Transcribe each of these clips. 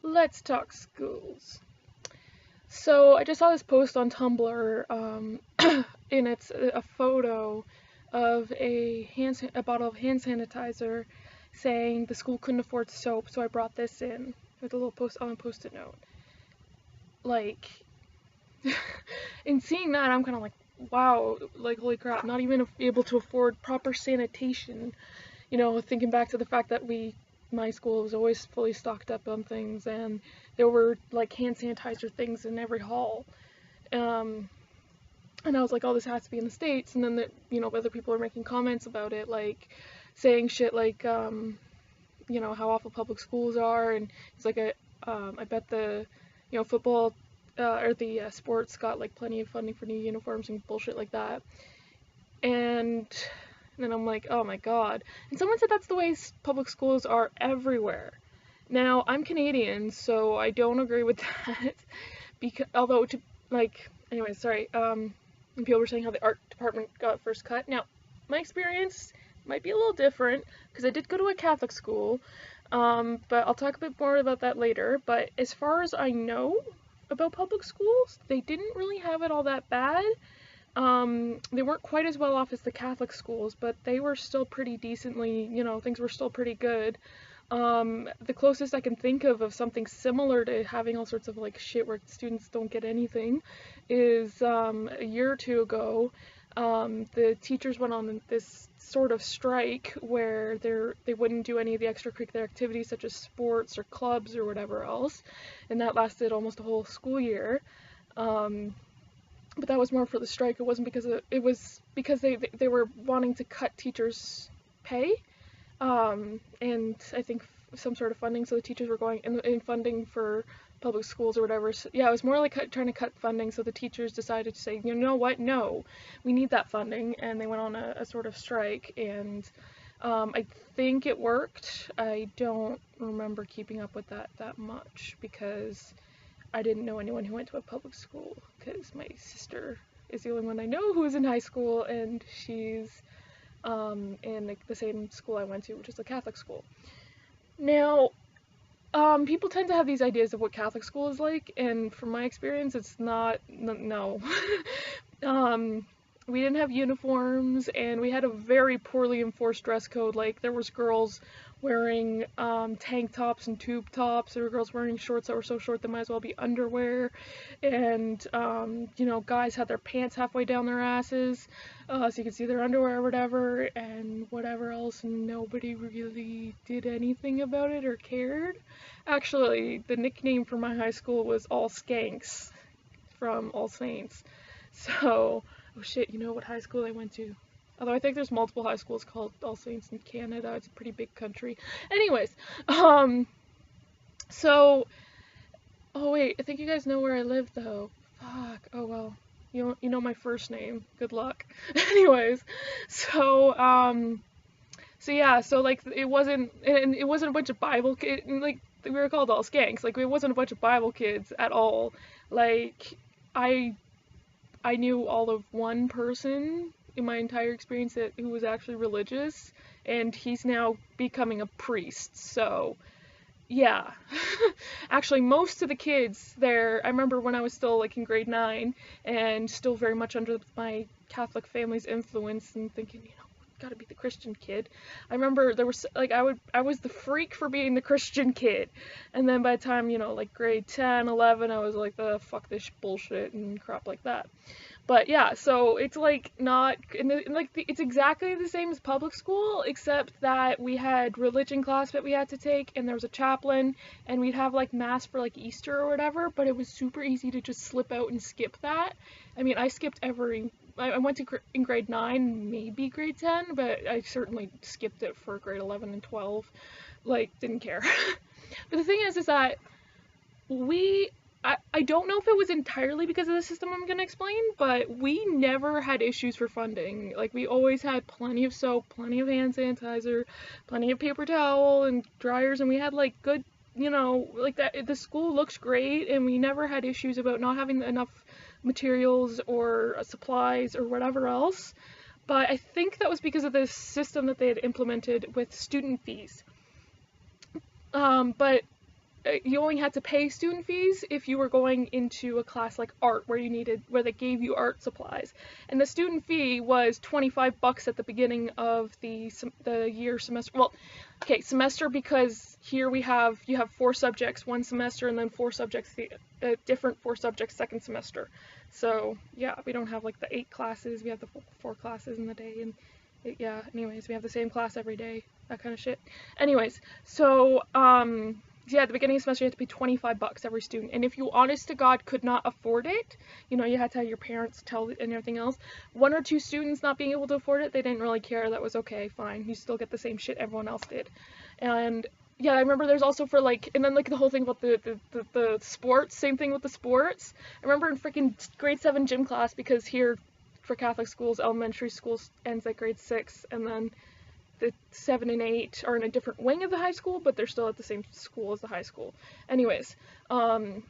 Let's talk schools. So I just saw this post on Tumblr, and it's a photo of a bottle of hand sanitizer, saying the school couldn't afford soap, so I brought this in with a little post on a post-it note. Like, in seeing that, I'm kind of like, wow, like holy crap, not even able to afford proper sanitation. You know, thinking back to the fact that my school was always fully stocked up on things, and there were like hand sanitizer things in every hall. Um, and I was like, oh, this has to be in the States. And then other people are making comments about it, like saying shit like, how awful public schools are, and it's like I bet the, football or the sports got like plenty of funding for new uniforms and bullshit like that. And then I'm like, oh my god. And someone said that's the way public schools are everywhere. Now, I'm Canadian, so I don't agree with that. Because, although, anyway, sorry, people were saying how the art department got first cut. Now, my experience might be a little different, because I did go to a Catholic school, but I'll talk a bit more about that later. But as far as I know about public schools, they didn't really have it all that bad. They weren't quite as well off as the Catholic schools, but they were still pretty decently, things were still pretty good. The closest I can think of something similar to having all sorts of like shit where students don't get anything is a year or two ago, the teachers went on this sort of strike where they wouldn't do any of the extracurricular activities such as sports or clubs or whatever else, and that lasted almost a whole school year. But that was more for the strike. It wasn't because it was because they were wanting to cut teachers' pay, and I think some sort of funding. So the teachers were going in funding for public schools or whatever. So, yeah, it was more like trying to cut funding. So the teachers decided to say, you know what, no, we need that funding, and they went on a sort of strike. And I think it worked. I don't remember keeping up with that much because I didn't know anyone who went to a public school, because my sister is the only one I know who is in high school, and she's in like the same school I went to, which is a Catholic school. Now, people tend to have these ideas of what Catholic school is like, and from my experience, it's not, no. We didn't have uniforms, and we had a very poorly enforced dress code. Like, there was girls wearing tank tops and tube tops. There were girls wearing shorts that were so short they might as well be underwear. And, guys had their pants halfway down their asses, so you could see their underwear or whatever, and whatever else, and nobody really did anything about it or cared. Actually, the nickname for my high school was All Skanks, from All Saints. So, oh shit, you know what high school I went to? Although I think there's multiple high schools called All Saints in Canada. It's a pretty big country. Anyways, so, oh wait, I think you guys know where I live though. Fuck, oh well. You know my first name. Good luck. Anyways, so yeah, so like it wasn't a bunch of Bible kids, like we were called All Skanks. Like it wasn't a bunch of Bible kids at all. Like I knew all of one person in my entire experience who was actually religious, and he's now becoming a priest, so yeah. Actually, most of the kids there, I remember when I was still like in grade 9 and still very much under my Catholic family's influence and thinking, gotta be the Christian kid. I remember there was like I was the freak for being the Christian kid, and then by the time like grade 10, 11, I was like the fuck this bullshit and crap like that. But yeah, so it's like not it's exactly the same as public school, except that we had religion class that we had to take, and there was a chaplain, and we'd have like mass for like Easter or whatever. But it was super easy to just slip out and skip that. I mean, I skipped I went to in grade 9, maybe grade 10, but I certainly skipped it for grade 11 and 12. Like, didn't care. But the thing is that I don't know if it was entirely because of the system I'm going to explain, but we never had issues for funding. Like, we always had plenty of soap, plenty of hand sanitizer, plenty of paper towel and dryers, and we had, like, good, like, that. The school looks great, and we never had issues about not having enough materials or supplies or whatever else. But I think that was because of the system that they had implemented with student fees. But you only had to pay student fees if you were going into a class like art where they gave you art supplies. And the student fee was $25 at the beginning of the year semester. Well, okay, semester, because here you have 4 subjects one semester and then 4 subjects, different 4 subjects second semester. So yeah, we don't have like the 8 classes, we have the 4 classes in the day, and yeah, anyways, we have the same class every day, that kind of shit. Anyways, so, yeah, at the beginning of the semester, you had to pay $25 every student, and if you, honest to God, could not afford it, you know, you had to have your parents tell and everything else, 1 or 2 students not being able to afford it, they didn't really care, that was okay, fine, you still get the same shit everyone else did. And yeah, I remember there's also for like, and then like the whole thing about the sports, same thing with the sports. I remember in freaking grade 7 gym class, because here, for Catholic schools, elementary school ends at grade 6, and then the 7 and 8 are in a different wing of the high school, but they're still at the same school as the high school. Anyways, yeah, I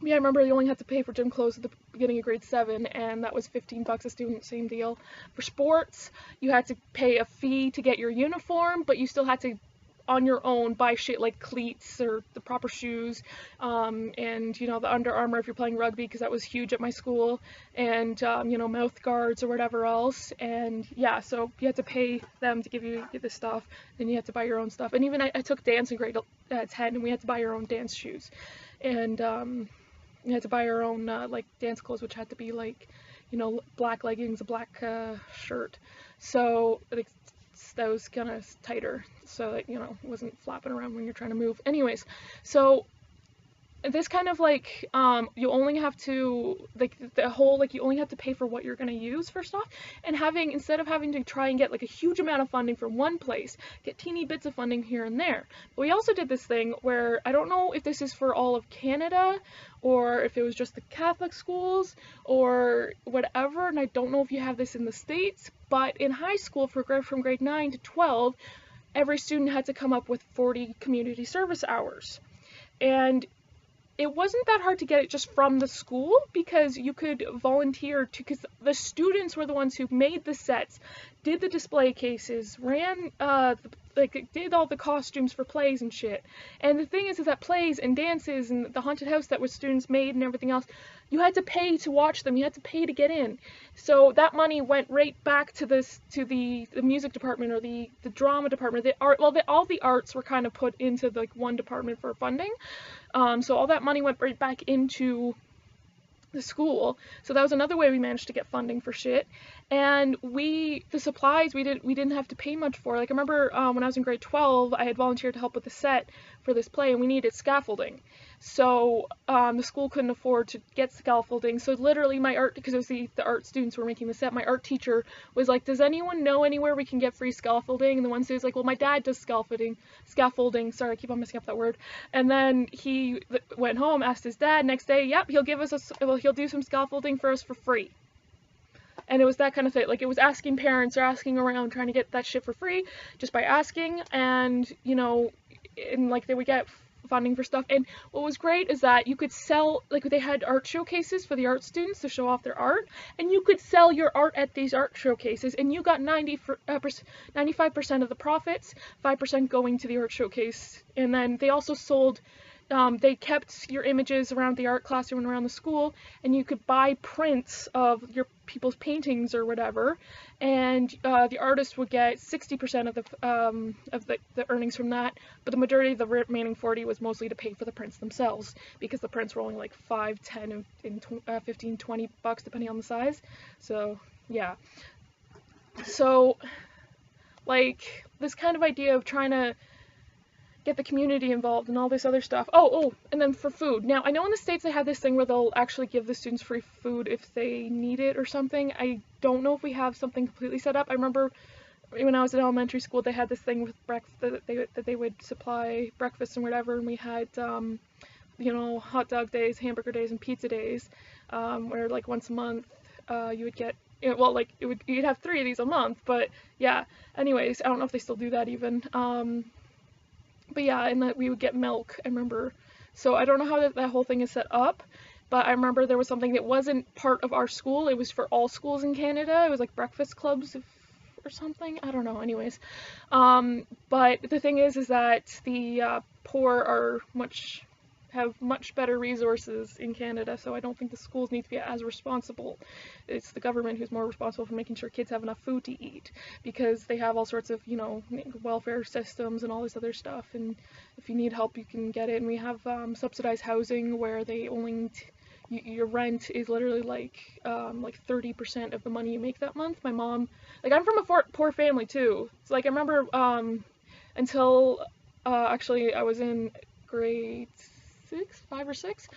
remember you only had to pay for gym clothes at the beginning of grade 7, and that was $15 a student, same deal. For sports, you had to pay a fee to get your uniform, but you still had to, on your own, buy shit like cleats or the proper shoes, and, you know, the Under Armour if you're playing rugby, because that was huge at my school, and, you know, mouth guards or whatever else, and yeah, so you had to pay them to give you this stuff, then you had to buy your own stuff, and even I took dance in grade 10, and we had to buy our own dance shoes, and, you had to buy our own, like, dance clothes, which had to be, like, you know, black leggings, a black, shirt, so, like, that was kind of tighter, so that, you know, it wasn't flapping around when you're trying to move. Anyways, so this kind of like, you only have to, like, the whole, like, you only have to pay for what you're going to use first off, and instead of having to try and get like a huge amount of funding from one place, get teeny bits of funding here and there. But we also did this thing where, I don't know if this is for all of Canada, or if it was just the Catholic schools, or whatever, and I don't know if you have this in the States, but in high school, from grade 9 to 12, every student had to come up with 40 community service hours. And it wasn't that hard to get it just from the school, because you could volunteer to, because the students were the ones who made the sets, did the display cases, ran, did all the costumes for plays and shit. And the thing is that plays and dances and the haunted house that was students made and everything else, you had to pay to watch them, you had to pay to get in. So that money went right back to the music department or the drama department, the art, well, all the arts were kind of put into like one department for funding. So all that money went right back into the school. So that was another way we managed to get funding for shit. And the supplies we didn't have to pay much for. Like, I remember when I was in grade 12, I had volunteered to help with the set for this play, and we needed scaffolding. So the school couldn't afford to get scaffolding. So literally because it was the art students who were making the set, my art teacher was like, does anyone know anywhere we can get free scaffolding? And the one student was like, well, my dad does scaffolding, sorry, I keep on messing up that word. And then he went home, asked his dad, next day, yep, he'll do some scaffolding for us for free. And it was that kind of thing, like, it was asking parents or asking around, trying to get that shit for free, just by asking, and, you know, and, like, they would get funding for stuff. And what was great is that you could sell, like, they had art showcases for the art students to show off their art, and you could sell your art at these art showcases, and you got 95% of the profits, 5% going to the art showcase. And then they also sold, they kept your images around the art classroom and around the school, and you could buy prints of your people's paintings or whatever, and the artist would get 60% of the earnings from that, but the majority of the remaining 40 was mostly to pay for the prints themselves, because the prints were only like 5, 10, and 15, 20 bucks depending on the size. So yeah, so like this kind of idea of trying to get the community involved and all this other stuff. Oh, and then for food. Now, I know in the States they have this thing where they'll actually give the students free food if they need it or something. I don't know if we have something completely set up. I remember when I was in elementary school, they had this thing with breakfast, that they would supply breakfast and whatever, and we had, you know, hot dog days, hamburger days, and pizza days, where like once a month you would get, well, like you'd have 3 of these a month, but yeah. Anyways, I don't know if they still do that even. But yeah, and that we would get milk, I remember. So I don't know how that whole thing is set up, but I remember there was something that wasn't part of our school. It was for all schools in Canada. It was like breakfast clubs, or something. I don't know. Anyways, but the thing is that the poor have much better resources in Canada, so I don't think the schools need to be as responsible. It's the government who's more responsible for making sure kids have enough food to eat, because they have all sorts of, welfare systems and all this other stuff, and if you need help, you can get it. And we have subsidized housing where they only your rent is literally like 30% of the money you make that month. My mom, I'm from a poor family too. So I remember until actually I was in grade 5 or 6,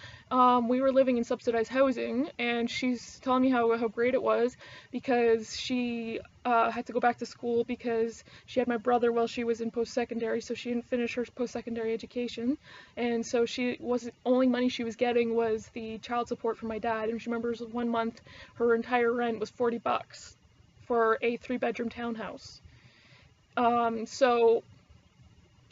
we were living in subsidized housing, and she's telling me how great it was, because she had to go back to school because she had my brother while she was in post-secondary, so she didn't finish her post-secondary education, and so only money she was getting was the child support from my dad. And she remembers 1 month her entire rent was $40 for a 3-bedroom townhouse. So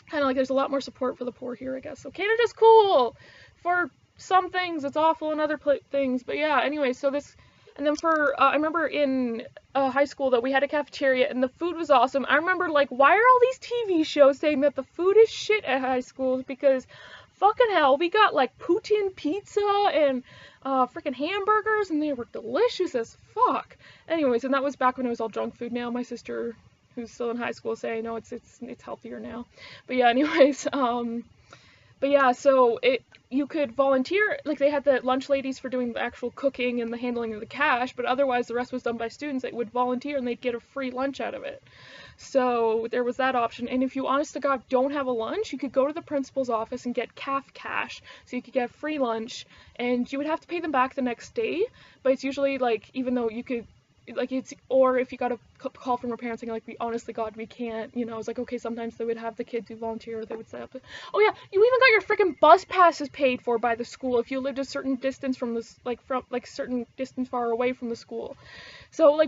kind of there's a lot more support for the poor here, I guess. So Canada's cool for some things, it's awful in other things, but yeah, anyway, so this, and then for, I remember in high school that we had a cafeteria, and the food was awesome. I remember, why are all these TV shows saying that the food is shit at high schools? Because fucking hell, we got, poutine pizza and freaking hamburgers, and they were delicious as fuck. Anyways, and that was back when it was all junk food. Now my sister, who's still in high school, saying no, it's healthier now. But yeah, anyways, but yeah, so you could volunteer, they had the lunch ladies for doing the actual cooking and the handling of the cash, but otherwise the rest was done by students that would volunteer, and they'd get a free lunch out of it. So there was that option. And if you honest to God don't have a lunch, you could go to the principal's office and get CAF cash, so you could get free lunch, and you would have to pay them back the next day, but it's usually even though you could, or if you got a call from your parents saying we honestly, God, we can't, it's okay, sometimes they would have the kids who volunteer, or they would set up oh yeah, you even got your freaking bus passes paid for by the school if you lived a certain distance from this, certain distance far away from the school. So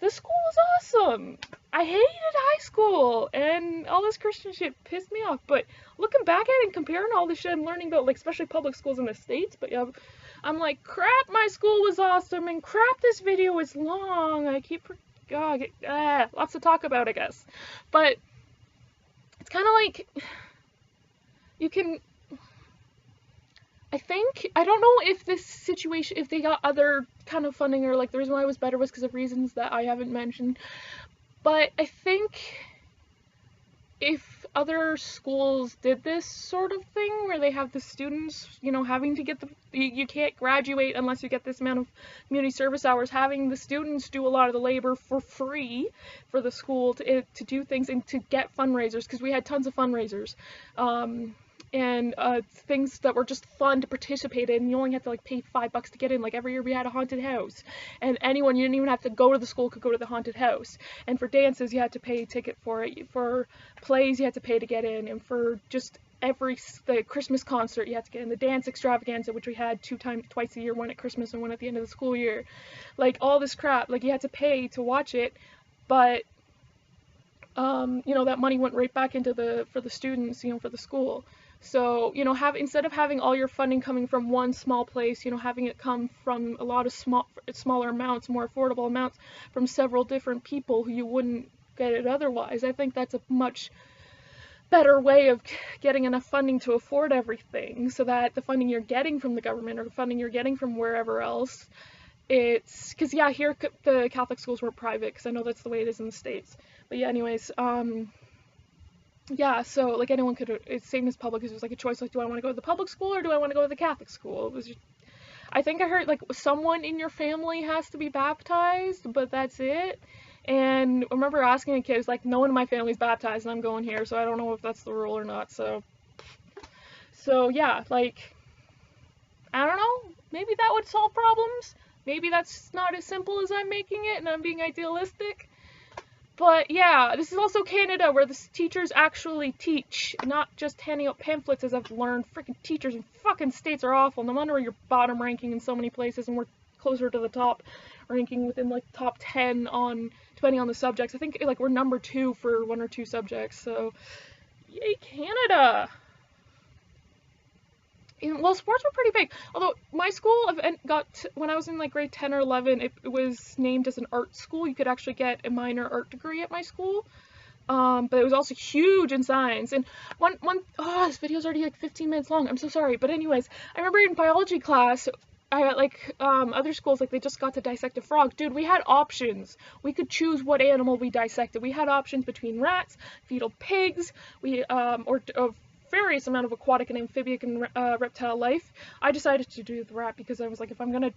the school was awesome. I hated high school, and all this Christian shit pissed me off, but looking back at it and comparing all the shit I'm learning about, especially public schools in the States, but yeah, I'm crap, my school was awesome, and crap, this video is long. I keep, lots to talk about, I guess. But it's kind of you can, I don't know if this situation, if they got other kind of funding, or the reason why it was better was because of reasons that I haven't mentioned, but I think if other schools did this sort of thing where they have the students, having to get you can't graduate unless you get this amount of community service hours, having the students do a lot of the labor for free for the school to do things and to get fundraisers, because we had tons of fundraisers, and things that were just fun to participate in. You only had to pay $5 to get in. Every year we had a haunted house, and you didn't even have to go to the school, could go to the haunted house. And for dances you had to pay a ticket for it. For plays you had to pay to get in, and for just the Christmas concert you had to get in. The dance extravaganza, which we had twice a year, one at Christmas and one at the end of the school year. All this crap, you had to pay to watch it, but that money went right back into for the students, for the school. So, instead of having all your funding coming from one small place, having it come from a lot of smaller amounts, more affordable amounts from several different people who you wouldn't get it otherwise. I think that's a much better way of getting enough funding to afford everything, so that the funding you're getting from the government or the funding you're getting from wherever else, it's, because yeah, here the Catholic schools were private, because I know that's the way it is in the States. But yeah, anyways, yeah, so anyone could, it's same as public, it was a choice, do I want to go to the public school or do I want to go to the Catholic school? It was just, I think I heard someone in your family has to be baptized, but that's it. And I remember asking a kid, no one in my family's baptized and I'm going here, so I don't know if that's the rule or not. So yeah, I don't know, maybe that would solve problems. Maybe that's not as simple as I'm making it and I'm being idealistic. But yeah, this is also Canada, where the teachers actually teach, not just handing out pamphlets, as I've learned. Freaking teachers in fucking states are awful. No wonder you're bottom ranking in so many places, and we're closer to the top ranking, within top 10 on, depending on the subjects. I think we're number 2 for 1 or 2 subjects. So yay, Canada. well, sports were pretty big. Although my school when I was in like grade 10 or 11, it was named as an art school. You could actually get a minor art degree at my school. But it was also huge in science. And this video's already like 15 minutes long. I'm so sorry. But anyways, I remember in biology class, I got like other schools, like they just got to dissect a frog. Dude, we had options. We could choose what animal we dissected. We had options between rats, fetal pigs, or various amount of aquatic and amphibian and reptile life. I decided to do the rat because I was like, if I'm gonna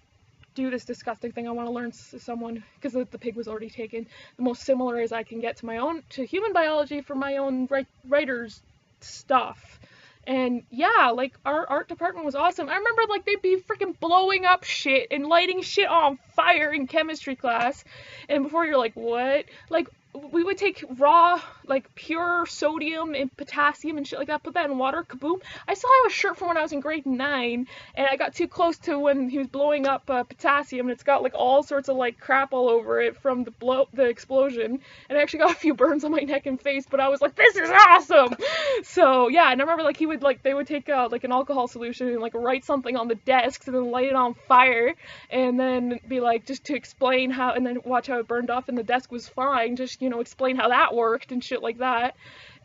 do this disgusting thing, I want to learn someone, because the pig was already taken, the most similar as I can get to human biology for my own writer's stuff. And yeah, like our art department was awesome. I remember like they'd be freaking blowing up shit and lighting shit on fire in chemistry class, and before you're like, what? Like we would take raw, like pure sodium and potassium and shit like that, put that in water, kaboom. I still have a shirt from when I was in grade 9, and I got too close to when he was blowing up potassium, and it's got like all sorts of like crap all over it from the explosion, and I actually got a few burns on my neck and face, but I was like, this is awesome! So yeah, and I remember like they would take like an alcohol solution and like write something on the desk and then light it on fire, and then be like, just to explain how, and then watch how it burned off and the desk was fine, just, you know, explain how that worked and shit like that.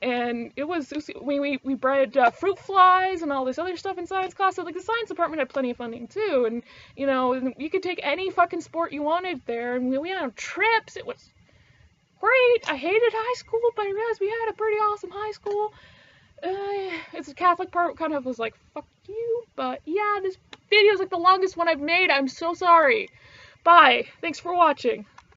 And we bred fruit flies and all this other stuff in science class. So like the science department had plenty of funding too, and you know, you could take any fucking sport you wanted there, and we went on trips. It was great. I hated high school, but I realized we had a pretty awesome high school. It's a Catholic part kind of was like, fuck you. But yeah, this video is like the longest one I've made. I'm so sorry. Bye. Thanks for watching.